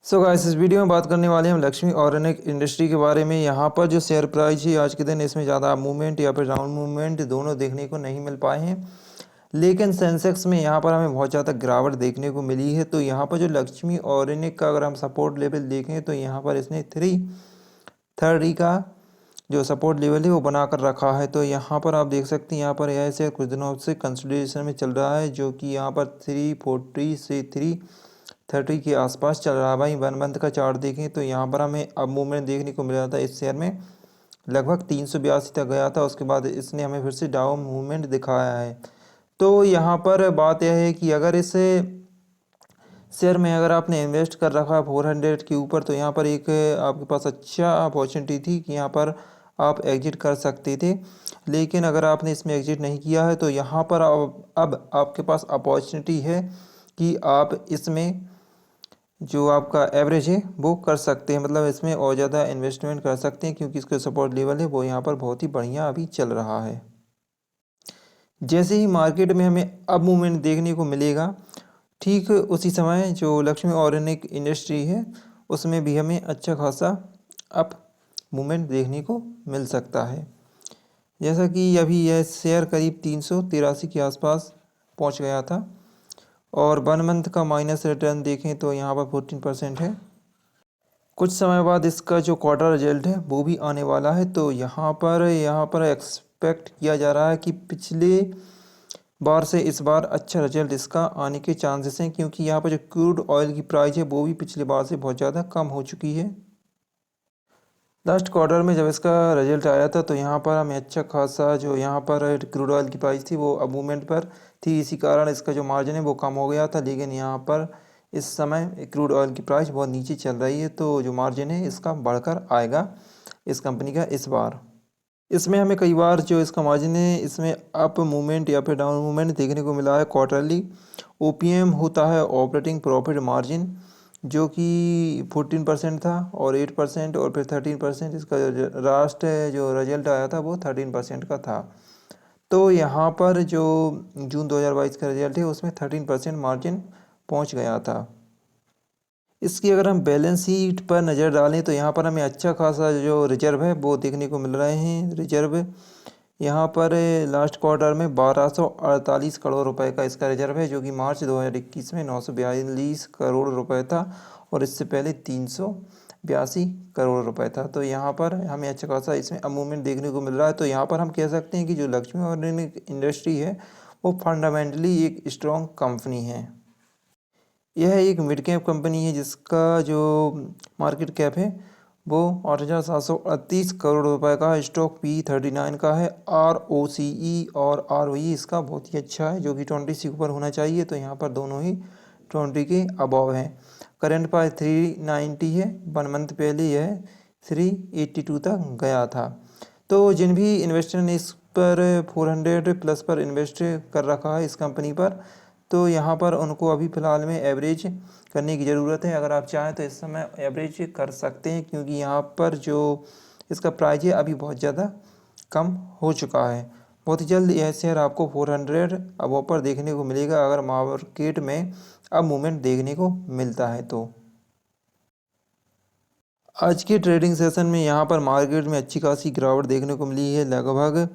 So guys इस video में बात करने वाले हैं हम लक्ष्मी ऑर्गेनिक इंडस्ट्री के बारे में। यहाँ पर जो शेयर प्राइस है आज के दिन इसमें ज़्यादा मूवमेंट या फिर डाउन मूवमेंट दोनों देखने को नहीं मिल पाए हैं, लेकिन सेंसेक्स में यहाँ पर हमें बहुत ज़्यादा गिरावट देखने को मिली है। तो यहाँ पर जो लक्ष्मी ऑर्गेनिक का अगर हम सपोर्ट लेवल देखें तो यहाँ पर इसने 330 का जो सपोर्ट लेवल है वो बनाकर रखा है। तो यहाँ पर आप देख सकते हैं यहाँ पर यह शेयर कुछ दिनों से कंसोलिडेशन में चल रहा है, जो कि यहाँ पर 340 से 330 के आसपास चल रहा है। भाई 1 मंथ का चार्ट देखें तो यहाँ पर हमें अब मूवमेंट देखने को मिल रहा था। इस शेयर में लगभग 382 तक गया था, उसके बाद इसने हमें फिर से डाउन मूवमेंट दिखाया है। तो यहाँ पर बात यह है कि अगर इस शेयर में अगर आपने इन्वेस्ट कर रखा है 400 के ऊपर, तो यहाँ पर एक आपके पास अच्छा अपॉर्चुनिटी थी कि यहाँ पर आप एग्जिट कर सकते थे। लेकिन अगर आपने इसमें एग्जिट नहीं किया है तो यहाँ पर अब आपके पास अपॉर्चुनिटी है कि आप इसमें जो आपका एवरेज है वो कर सकते हैं, मतलब इसमें और ज़्यादा इन्वेस्टमेंट कर सकते हैं, क्योंकि इसका सपोर्ट लेवल है वो यहाँ पर बहुत ही बढ़िया अभी चल रहा है। जैसे ही मार्केट में हमें अब मूवमेंट देखने को मिलेगा, ठीक उसी समय जो लक्ष्मी ऑर्गेनिक इंडस्ट्री है उसमें भी हमें अच्छा खासा अप मूवमेंट देखने को मिल सकता है। जैसा कि अभी यह शेयर करीब 383 के आसपास पहुंच गया था, और 1 मंथ का माइनस रिटर्न देखें तो यहाँ पर 14% है। कुछ समय बाद इसका जो क्वार्टर रिजल्ट है वो भी आने वाला है। तो यहाँ पर एक्सपेक्ट किया जा रहा है कि पिछले बार से इस बार अच्छा रिजल्ट इसका आने के चांसेस हैं, क्योंकि यहाँ पर जो क्रूड ऑयल की प्राइस है वो भी पिछले बार से बहुत ज़्यादा कम हो चुकी है। लास्ट क्वार्टर में जब इसका रिजल्ट आया था तो यहाँ पर हमें अच्छा खासा जो यहाँ पर क्रूड ऑयल की प्राइस थी वो अब मूवमेंट पर थी, इसी कारण इसका जो मार्जिन है वो कम हो गया था। लेकिन यहाँ पर इस समय क्रूड ऑयल की प्राइस बहुत नीचे चल रही है, तो जो मार्जिन है इसका बढ़कर आएगा इस कंपनी का इस बार। इसमें हमें कई बार जो इसका मार्जिन है इसमें अप मूवमेंट या फिर डाउन मूवमेंट देखने को मिला है। क्वार्टरली ओपीएम होता है ऑपरेटिंग प्रॉफिट मार्जिन, जो कि 14% था और 8% और फिर 13%। इसका लास्ट जो रिजल्ट आया था वो 13% का था। तो यहाँ पर जो जून 2022 का रिजल्ट है उसमें 13% मार्जिन पहुँच गया था। इसकी अगर हम बैलेंस शीट पर नज़र डालें तो यहाँ पर हमें अच्छा खासा जो रिजर्व है वो देखने को मिल रहे हैं। रिजर्व यहाँ पर लास्ट क्वार्टर में 1248 करोड़ रुपए का इसका रिजर्व है, जो कि मार्च 2021 में 942 करोड़ रुपए था और इससे पहले 382 करोड़ रुपए था। तो यहाँ पर हमें अच्छा खासा इसमें मूवमेंट देखने को मिल रहा है। तो यहाँ पर हम कह सकते हैं कि जो लक्ष्मी ऑर्गेनिक इंडस्ट्री है वो फंडामेंटली एक स्ट्रॉन्ग कंपनी है। यह एक मिड कैप कंपनी है जिसका जो मार्केट कैप है वो 8,738 करोड़ रुपए का है। स्टॉक P39 का है। ROCE और ROE इसका बहुत ही अच्छा है, जो कि 20 से ऊपर होना चाहिए। तो यहाँ पर दोनों ही 20 के अबव हैं। करंट पर 390 है, 1 मंथ पहले यह 382 तक गया था। तो जिन भी इन्वेस्टर ने इस पर 400 प्लस पर इन्वेस्ट कर रखा है इस कंपनी पर, तो यहाँ पर उनको अभी फ़िलहाल में एवरेज करने की ज़रूरत है। अगर आप चाहें तो इस समय एवरेज कर सकते हैं, क्योंकि यहाँ पर जो इसका प्राइस है अभी बहुत ज़्यादा कम हो चुका है। बहुत ही जल्द यह शेयर आपको 400 अब ऊपर देखने को मिलेगा, अगर मार्केट में अब मूवमेंट देखने को मिलता है तो। आज के ट्रेडिंग सेशन में यहाँ पर मार्केट में अच्छी खासी गिरावट देखने को मिली है। लगभग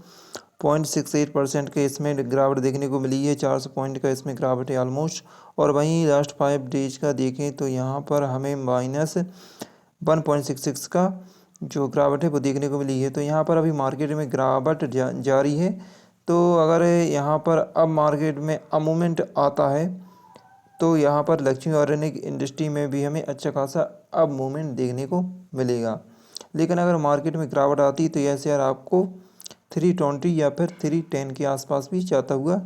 0.68% के इसमें गिरावट देखने को मिली है। 400 पॉइंट का इसमें गिरावट है ऑलमोस्ट। और वहीं लास्ट 5 डेज का देखें तो यहाँ पर हमें -1.66 का जो गिरावट है वो देखने को मिली है। तो यहाँ पर अभी मार्केट में गिरावट जारी है। तो अगर यहाँ पर अब मार्केट में अब मूवमेंट आता है तो यहाँ पर लक्ष्मी ऑर्गेनिक इंडस्ट्री में भी हमें अच्छा खासा अब मूवमेंट देखने को मिलेगा। लेकिन अगर मार्केट में गिरावट आती है तो यह शेयर आपको 320 या फिर 310 के आसपास भी जाता हुआ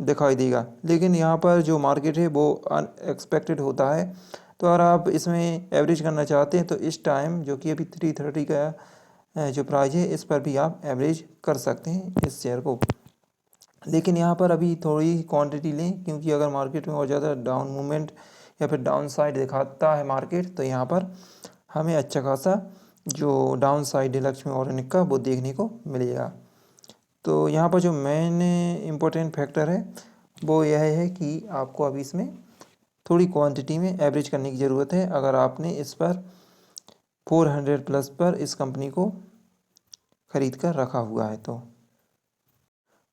दिखाई देगा। लेकिन यहाँ पर जो मार्केट है वो अनएक्सपेक्टेड होता है। तो अगर आप इसमें एवरेज करना चाहते हैं तो इस टाइम जो कि अभी 330 का जो प्राइस है इस पर भी आप एवरेज कर सकते हैं इस शेयर को। लेकिन यहाँ पर अभी थोड़ी क्वांटिटी लें, क्योंकि अगर मार्केट में और ज़्यादा डाउन मूवमेंट या फिर डाउन साइड दिखाता है मार्केट, तो यहाँ पर हमें अच्छा खासा जो डाउन साइड है लक्ष्मी ऑर्गेनिक का वो देखने को मिलेगा। तो यहाँ पर जो मेन इम्पोर्टेंट फैक्टर है वो यह है कि आपको अभी इसमें थोड़ी क्वांटिटी में एवरेज करने की ज़रूरत है अगर आपने इस पर 400 प्लस पर इस कंपनी को खरीद कर रखा हुआ है तो।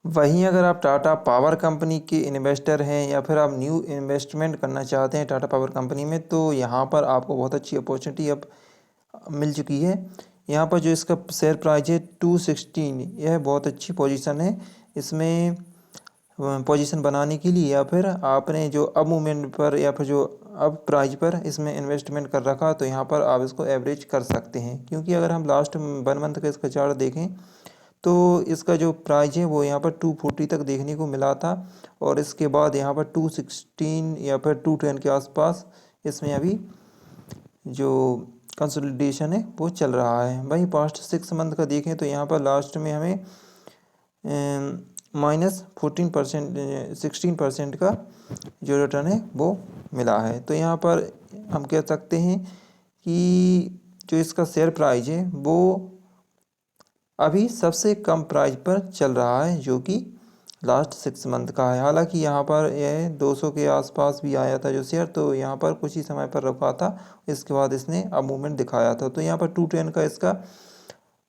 वहीं अगर आप टाटा पावर कंपनी के इन्वेस्टर हैं या फिर आप न्यू इन्वेस्टमेंट करना चाहते हैं टाटा पावर कंपनी में, तो यहाँ पर आपको बहुत अच्छी अपॉर्चुनिटी अब मिल चुकी है। यहाँ पर जो इसका शेयर प्राइस है 216, यह बहुत अच्छी पोजीशन है इसमें पोजीशन बनाने के लिए, या फिर आपने जो अब मूवमेंट पर या फिर जो अब प्राइस पर इसमें इन्वेस्टमेंट कर रखा, तो यहाँ पर आप इसको एवरेज कर सकते हैं। क्योंकि अगर हम लास्ट 1 मंथ का इसका चार्ट देखें तो इसका जो प्राइस है वो यहाँ पर 240 तक देखने को मिला था, और इसके बाद यहाँ पर 216 या फिर 210 के आसपास इसमें अभी जो कंसोलिडेशन है वो चल रहा है। वहीं पास्ट 6 मंथ का देखें तो यहाँ पर लास्ट में हमें -14% 16% का जो रिटर्न है वो मिला है। तो यहाँ पर हम कह सकते हैं कि जो इसका शेयर प्राइस है वो अभी सबसे कम प्राइस पर चल रहा है, जो कि लास्ट 6 मंथ का है। हालांकि यहाँ पर यह 200 के आसपास भी आया था जो शेयर, तो यहाँ पर कुछ ही समय पर रुका था, इसके बाद इसने अब मूवमेंट दिखाया था। तो यहाँ पर 210 का इसका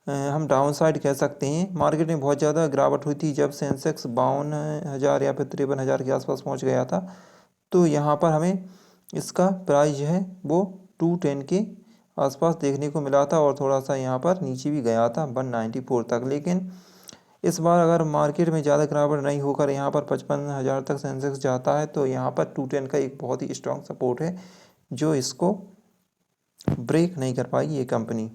हम डाउन साइड कह सकते हैं। मार्केट में बहुत ज़्यादा गिरावट हुई थी जब सेंसेक्स 52,000 या फिर 53,000 के आसपास पहुँच गया था, तो यहाँ पर हमें इसका प्राइस जो है वो 210 के आसपास देखने को मिला था, और थोड़ा सा यहाँ पर नीचे भी गया था 194 तक। लेकिन इस बार अगर मार्केट में ज़्यादा गिरावट नहीं होकर यहाँ पर 55,000 तक सेंसेक्स जाता है, तो यहाँ पर 210 का एक बहुत ही स्ट्रॉन्ग सपोर्ट है जो इसको ब्रेक नहीं कर पाएगी ये कंपनी।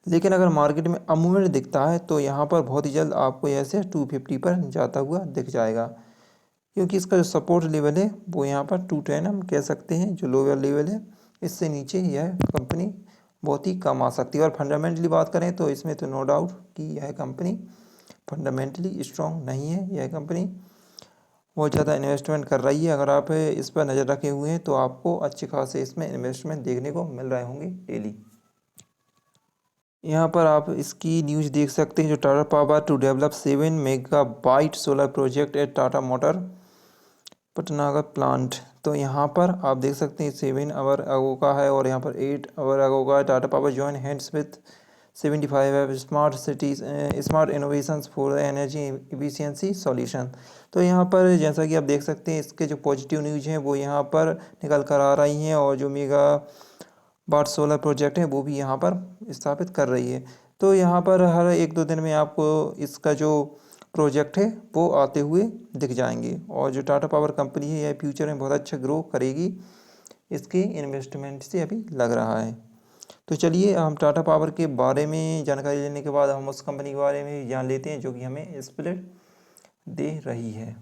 लेकिन अगर मार्केट में मूवमेंट दिखता है तो यहाँ पर बहुत ही जल्द आपको ऐसे 250 पर जाता हुआ दिख जाएगा, क्योंकि इसका जो सपोर्ट लेवल है वो यहाँ पर 210 हम कह सकते हैं जो लोअर लेवल है। इससे नीचे यह कंपनी बहुत ही कम आ सकती है। और फंडामेंटली बात करें तो इसमें तो नो डाउट कि यह कंपनी फंडामेंटली स्ट्रॉन्ग नहीं है। यह कंपनी बहुत ज़्यादा इन्वेस्टमेंट कर रही है। अगर आप इस पर नज़र रखे हुए हैं तो आपको अच्छे खासे इसमें इन्वेस्टमेंट देखने को मिल रहे होंगे डेली। यहाँ पर आप इसकी न्यूज़ देख सकते हैं, जो Tata power to develop 7 megawatt solar project at Tata motor Pantnagar plant. तो यहाँ पर आप देख सकते हैं 7 आवर अगो का है, और यहाँ पर 8 आवर अगो का है। Tata power join hands with 75 smart cities smart innovations for energy efficiency solution. तो यहाँ पर जैसा कि आप देख सकते हैं इसके जो पॉजिटिव न्यूज़ हैं वो यहाँ पर निकल कर आ रही हैं, और जो मेगा वाट सोलर प्रोजेक्ट है वो भी यहाँ पर स्थापित कर रही है। तो यहाँ पर हर 1-2 दिन में आपको इसका जो प्रोजेक्ट है वो आते हुए दिख जाएंगे, और जो टाटा पावर कंपनी है यह फ्यूचर में बहुत अच्छा ग्रो करेगी, इसके इन्वेस्टमेंट से अभी लग रहा है। तो चलिए हम टाटा पावर के बारे में जानकारी लेने के बाद हम उस कंपनी के बारे में जान लेते हैं जो कि हमें स्प्लिट दे रही है।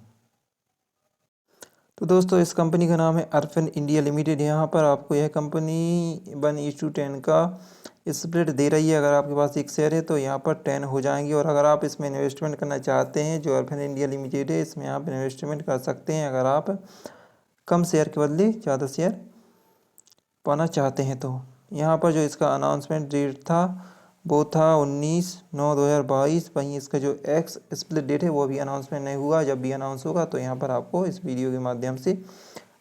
तो दोस्तों इस कंपनी का नाम है अर्फिन इंडिया लिमिटेड। यहाँ पर आपको यह कंपनी 1:10 का स्प्लिट दे रही है। अगर आपके पास एक शेयर है तो यहाँ पर 10 हो जाएंगे, और अगर आप इसमें इन्वेस्टमेंट करना चाहते हैं जो अर्फिन इंडिया लिमिटेड है, इसमें आप इन्वेस्टमेंट कर सकते हैं अगर आप कम शेयर के बदले ज़्यादा शेयर पाना चाहते हैं। तो यहाँ पर जो इसका अनाउंसमेंट डेट था वो था 19/9/2022। वहीं इसका जो एक्स स्प्लिट डेट है वो अभी अनाउंसमेंट नहीं हुआ। जब भी अनाउंस होगा तो यहाँ पर आपको इस वीडियो के माध्यम से,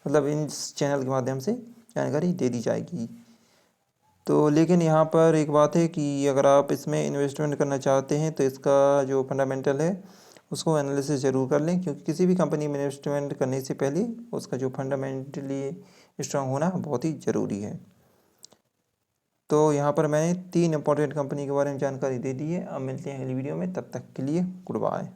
मतलब इस चैनल के माध्यम से जानकारी दे दी जाएगी। तो लेकिन यहाँ पर एक बात है कि अगर आप इसमें इन्वेस्टमेंट करना चाहते हैं तो इसका जो फंडामेंटल है उसको एनालिसिस ज़रूर कर लें, क्योंकि किसी भी कंपनी में इन्वेस्टमेंट करने से पहले उसका जो फंडामेंटली स्ट्रांग होना बहुत ही ज़रूरी है। तो यहाँ पर मैंने 3 इंपॉर्टेंट कंपनी के बारे में जानकारी दे दी है। अब मिलते हैं अगली वीडियो में, तब तक के लिए गुड बाय।